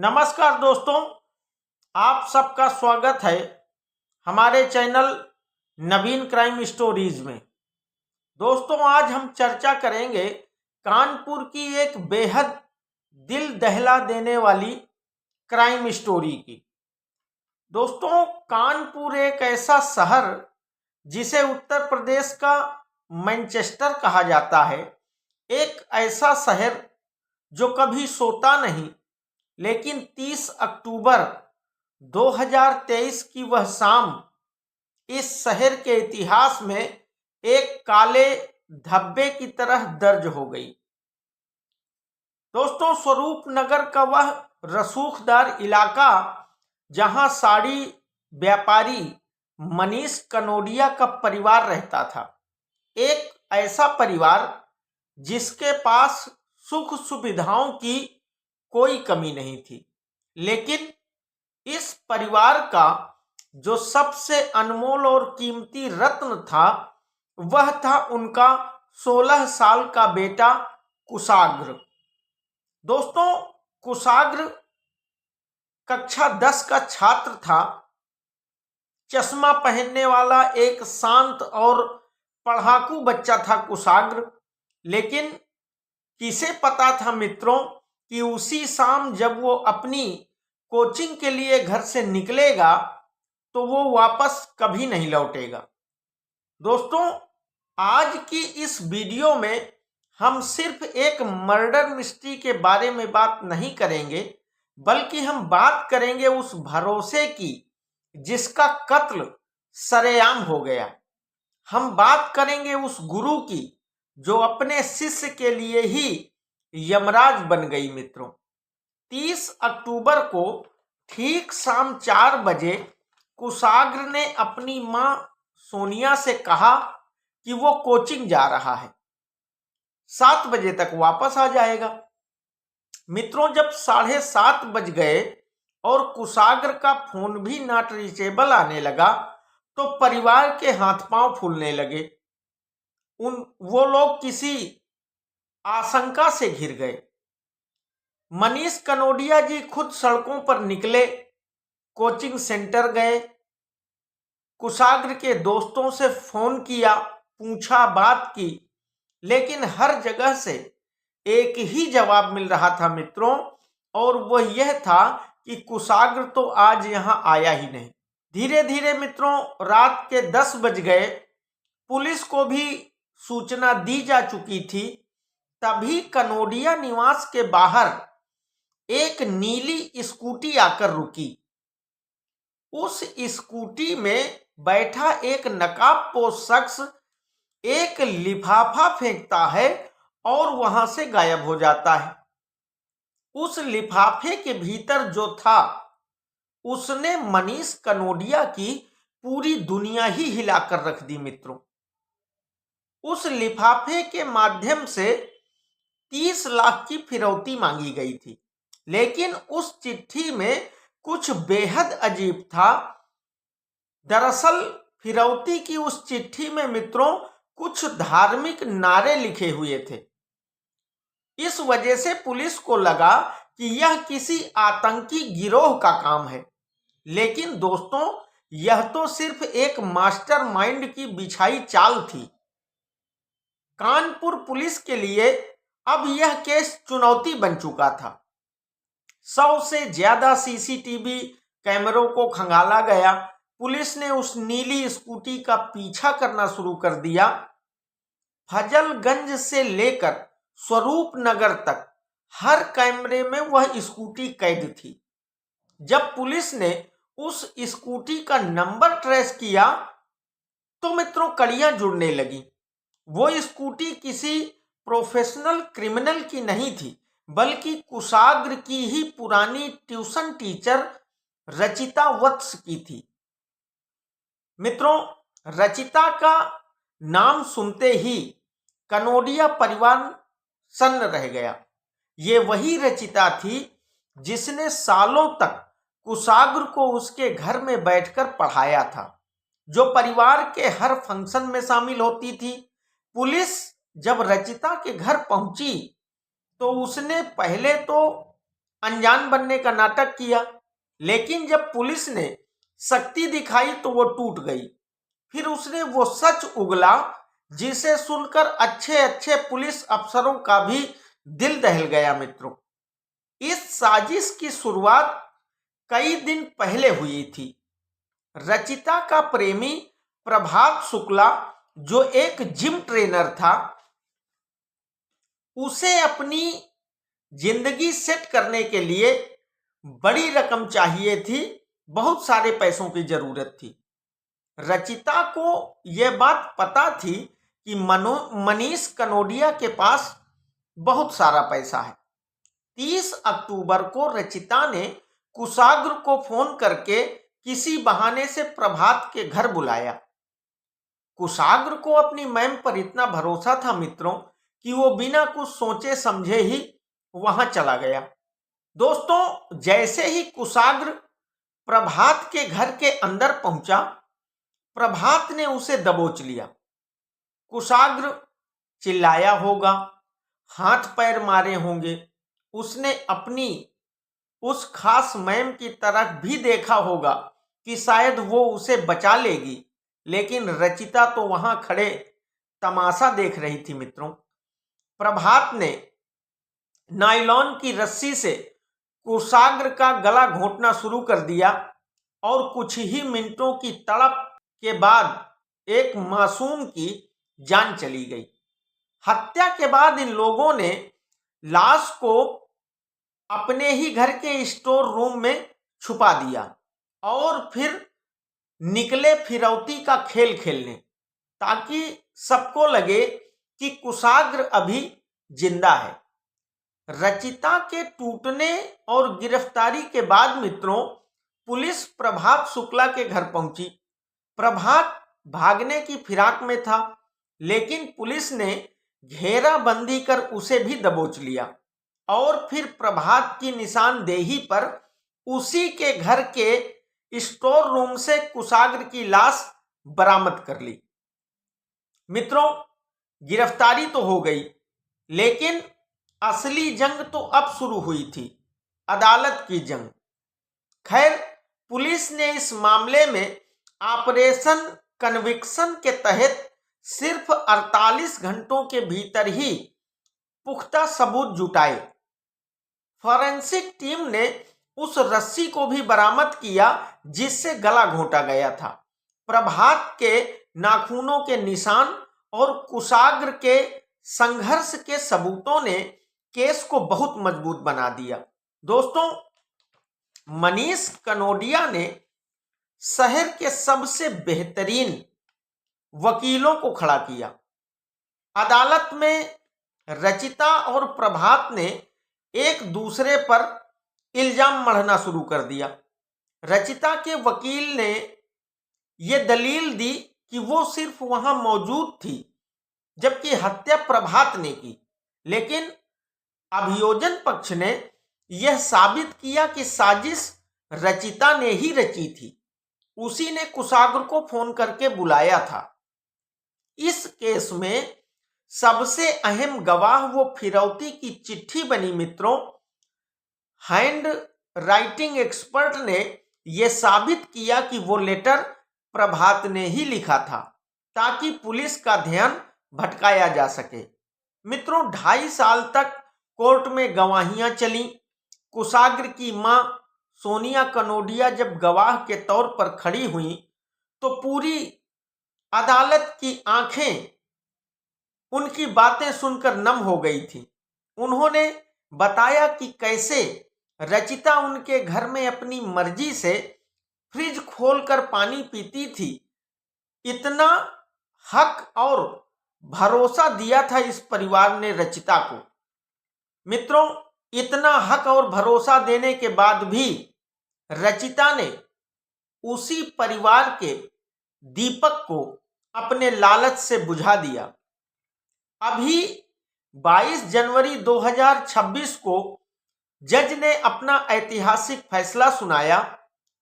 नमस्कार दोस्तों, आप सबका स्वागत है हमारे चैनल नवीन क्राइम स्टोरीज में। दोस्तों, आज हम चर्चा करेंगे कानपुर की एक बेहद दिल दहला देने वाली क्राइम स्टोरी की। दोस्तों, कानपुर एक ऐसा शहर जिसे उत्तर प्रदेश का मैनचेस्टर कहा जाता है। एक ऐसा शहर जो कभी सोता नहीं, लेकिन 30 अक्टूबर 2023 की वह शाम इस शहर के इतिहास में एक काले धब्बे की तरह दर्ज हो गई। दोस्तों, स्वरूप नगर का वह रसूखदार इलाका जहां साड़ी व्यापारी मनीष कनोडिया का परिवार रहता था। एक ऐसा परिवार जिसके पास सुख सुविधाओं की कोई कमी नहीं थी, लेकिन इस परिवार का जो सबसे अनमोल और कीमती रत्न था वह था उनका 16 साल का बेटा कुशाग्र। दोस्तों, कुशाग्र कक्षा 10 का छात्र था। चश्मा पहनने वाला एक शांत और पढ़ाकू बच्चा था कुशाग्र। लेकिन किसे पता था मित्रों कि उसी शाम जब वो अपनी कोचिंग के लिए घर से निकलेगा तो वो वापस कभी नहीं लौटेगा। दोस्तों, आज की इस वीडियो में हम सिर्फ एक मर्डर मिस्ट्री के बारे में बात नहीं करेंगे, बल्कि हम बात करेंगे उस भरोसे की जिसका कत्ल सरेआम हो गया। हम बात करेंगे उस गुरु की जो अपने शिष्य के लिए ही यमराज बन गई। मित्रों, 30 अक्टूबर को ठीक शाम 4 बजे कुशाग्र ने अपनी मां सोनिया से कहा कि वो कोचिंग जा रहा है, 7 बजे तक वापस आ जाएगा। मित्रों, जब 7:30 बज गए और कुशाग्र का फोन भी नॉट रीचेबल आने लगा तो परिवार के हाथ पांव फूलने लगे। वो लोग किसी आशंका से घिर गए। मनीष कनोडिया जी खुद सड़कों पर निकले, कोचिंग सेंटर गए, कुशाग्र के दोस्तों से फोन किया, पूछा, बात की, लेकिन हर जगह से एक ही जवाब मिल रहा था मित्रों, और वह यह था कि कुशाग्र तो आज यहां आया ही नहीं। धीरे धीरे मित्रों रात के 10 बज गए। पुलिस को भी सूचना दी जा चुकी थी। तभी कनोडिया निवास के बाहर एक नीली स्कूटी आकर रुकी। उस स्कूटी में बैठा एक नकाबपोश शख्स एक लिफाफा फेंकता है और वहां से गायब हो जाता है। उस लिफाफे के भीतर जो था उसने मनीष कनोडिया की पूरी दुनिया ही हिलाकर रख दी। मित्रों, उस लिफाफे के माध्यम से 30 लाख की फिरौती मांगी गई थी, लेकिन उस चिट्ठी में कुछ बेहद अजीब था। दरअसल फिरौती की उस चिट्ठी में मित्रों कुछ धार्मिक नारे लिखे हुए थे। इस वजह से पुलिस को लगा कि यह किसी आतंकी गिरोह का काम है। लेकिन दोस्तों, यह तो सिर्फ एक मास्टरमाइंड की बिछाई चाल थी। कानपुर पुलिस के लिए अब यह केस चुनौती बन चुका था। 100 से ज्यादा सीसीटीवी कैमरों को खंगाला गया। पुलिस ने उस नीली स्कूटी का पीछा करना शुरू कर दिया। फजलगंज से लेकर स्वरूप नगर तक हर कैमरे में वह स्कूटी कैद थी। जब पुलिस ने उस स्कूटी का नंबर ट्रेस किया तो मित्रों कड़ियां जुड़ने लगी। वो स्कूटी किसी प्रोफेशनल क्रिमिनल की नहीं थी, बल्कि कुशाग्र की ही पुरानी ट्यूशन टीचर रचिता वत्स की थी। मित्रों, रचिता का नाम सुनते ही कनोडिया परिवार सन्न रह गया। ये वही रचिता थी जिसने सालों तक कुशाग्र को उसके घर में बैठकर पढ़ाया था, जो परिवार के हर फंक्शन में शामिल होती थी। पुलिस जब रचिता के घर पहुंची तो उसने पहले तो अनजान बनने का नाटक किया, लेकिन जब पुलिस ने शक्ति दिखाई तो वो टूट गई। फिर उसने वो सच उगला जिसे सुनकर अच्छे अच्छे पुलिस अफसरों का भी दिल दहल गया। मित्रों, इस साजिश की शुरुआत कई दिन पहले हुई थी। रचिता का प्रेमी प्रभात शुक्ला, जो एक जिम ट्रेनर था, उसे अपनी जिंदगी सेट करने के लिए बड़ी रकम चाहिए थी, बहुत सारे पैसों की जरूरत थी। रचिता को यह बात पता थी कि मनीष कनोडिया के पास बहुत सारा पैसा है। 30 अक्टूबर को रचिता ने कुशाग्र को फोन करके किसी बहाने से प्रभात के घर बुलाया। कुशाग्र को अपनी मैम पर इतना भरोसा था मित्रों कि वो बिना कुछ सोचे समझे ही वहां चला गया। दोस्तों, जैसे ही कुशाग्र प्रभात के घर के अंदर पहुंचा, प्रभात ने उसे दबोच लिया। कुशाग्र चिल्लाया होगा, हाथ पैर मारे होंगे, उसने अपनी उस खास मैम की तरफ भी देखा होगा कि शायद वो उसे बचा लेगी, लेकिन रचिता तो वहां खड़े तमाशा देख रही थी। मित्रों, प्रभात ने नायलॉन की रस्सी से कुशाग्र का गला घोंटना शुरू कर दिया और कुछ ही मिनटों की तड़प के बाद एक मासूम की जान चली गई। हत्या के बाद इन लोगों ने लाश को अपने ही घर के स्टोर रूम में छुपा दिया और फिर निकले फिरौती का खेल खेलने, ताकि सबको लगे कि कुशाग्र अभी जिंदा है। रचिता के टूटने और गिरफ्तारी के बाद मित्रों, पुलिस प्रभात शुक्ला के घर पहुंची। प्रभात भागने की फिराक में था, लेकिन पुलिस ने घेराबंदी कर उसे भी दबोच लिया और फिर प्रभात की निशानदेही पर उसी के घर के स्टोर रूम से कुशाग्र की लाश बरामद कर ली। मित्रों, गिरफ्तारी तो हो गई, लेकिन असली जंग तो अब शुरू हुई थी, अदालत की जंग। खैर, पुलिस ने इस मामले में ऑपरेशन कन्विक्शन के तहत सिर्फ 48 घंटों के भीतर ही पुख्ता सबूत जुटाए। फॉरेंसिक टीम ने उस रस्सी को भी बरामद किया जिससे गला घोंटा गया था। प्रभात के नाखूनों के निशान और कुशाग्र के संघर्ष के सबूतों ने केस को बहुत मजबूत बना दिया। दोस्तों, मनीष कनोडिया ने शहर के सबसे बेहतरीन वकीलों को खड़ा किया। अदालत में रचिता और प्रभात ने एक दूसरे पर इल्जाम मढ़ना शुरू कर दिया। रचिता के वकील ने यह दलील दी कि वो सिर्फ वहां मौजूद थी, जबकि हत्या प्रभात ने की, लेकिन अभियोजन पक्ष ने यह साबित किया कि साजिश रचिता ने ही रची थी। उसी ने कुशाग्र को फोन करके बुलाया था। इस केस में सबसे अहम गवाह वो फिरौती की चिट्ठी बनी। मित्रों, हैंड राइटिंग एक्सपर्ट ने यह साबित किया कि वो लेटर प्रभात ने ही लिखा था, ताकि पुलिस का ध्यान भटकाया जा सके। मित्रों, 2.5 साल तक कोर्ट में गवाहियां चली। कुशाग्र की मां सोनिया कनोडिया जब गवाह के तौर पर खड़ी हुई तो पूरी अदालत की आंखें उनकी बातें सुनकर नम हो गई थी। उन्होंने बताया कि कैसे रचिता उनके घर में अपनी मर्जी से फ्रिज खोलकर पानी पीती थी। इतना हक और भरोसा दिया था इस परिवार ने रचिता को। मित्रों, इतना हक और भरोसा देने के बाद भी रचिता ने उसी परिवार के दीपक को अपने लालच से बुझा दिया। अभी 22 जनवरी 2026 को जज ने अपना ऐतिहासिक फैसला सुनाया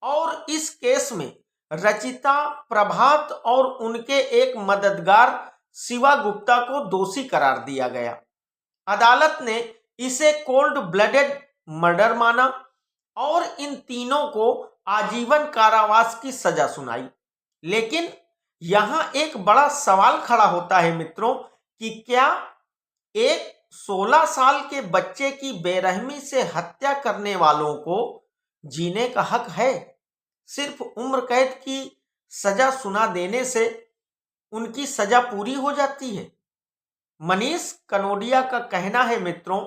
और इस केस में रचिता, प्रभात और उनके एक मददगार शिवा गुप्ता को दोषी करार दिया गया। अदालत ने इसे कोल्ड ब्लडेड मर्डर माना और इन तीनों को आजीवन कारावास की सजा सुनाई। लेकिन यहां एक बड़ा सवाल खड़ा होता है मित्रों कि क्या एक 16 साल के बच्चे की बेरहमी से हत्या करने वालों को जीने का हक है? सिर्फ उम्र कैद की सजा सुना देने से उनकी सजा पूरी हो जाती है? मनीष कनोडिया का कहना है मित्रों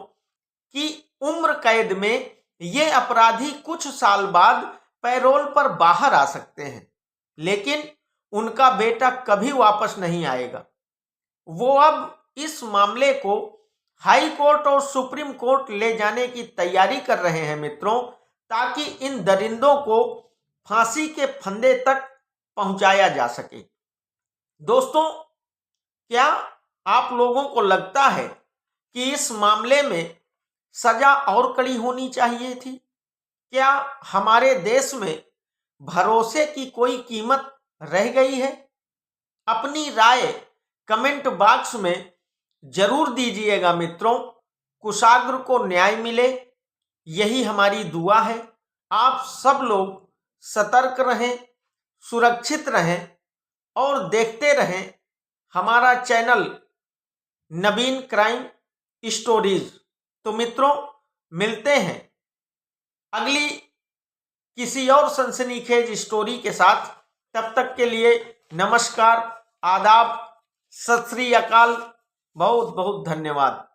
कि उम्र कैद में ये अपराधी कुछ साल बाद पैरोल पर बाहर आ सकते हैं, लेकिन उनका बेटा कभी वापस नहीं आएगा। वो अब इस मामले को हाई कोर्ट और सुप्रीम कोर्ट ले जाने की तैयारी कर रहे हैं मित्रों, ताकि इन दरिंदों को फांसी के फंदे तक पहुंचाया जा सके। दोस्तों, क्या आप लोगों को लगता है कि इस मामले में सजा और कड़ी होनी चाहिए थी? क्या हमारे देश में भरोसे की कोई कीमत रह गई है? अपनी राय कमेंट बॉक्स में जरूर दीजिएगा मित्रों। कुशाग्र को न्याय मिले, यही हमारी दुआ है। आप सब लोग सतर्क रहें, सुरक्षित रहें और देखते रहें हमारा चैनल नवीन क्राइम स्टोरीज। तो मित्रों, मिलते हैं अगली किसी और सनसनीखेज स्टोरी के साथ। तब तक के लिए नमस्कार, आदाब, सत श्री अकाल, बहुत बहुत धन्यवाद।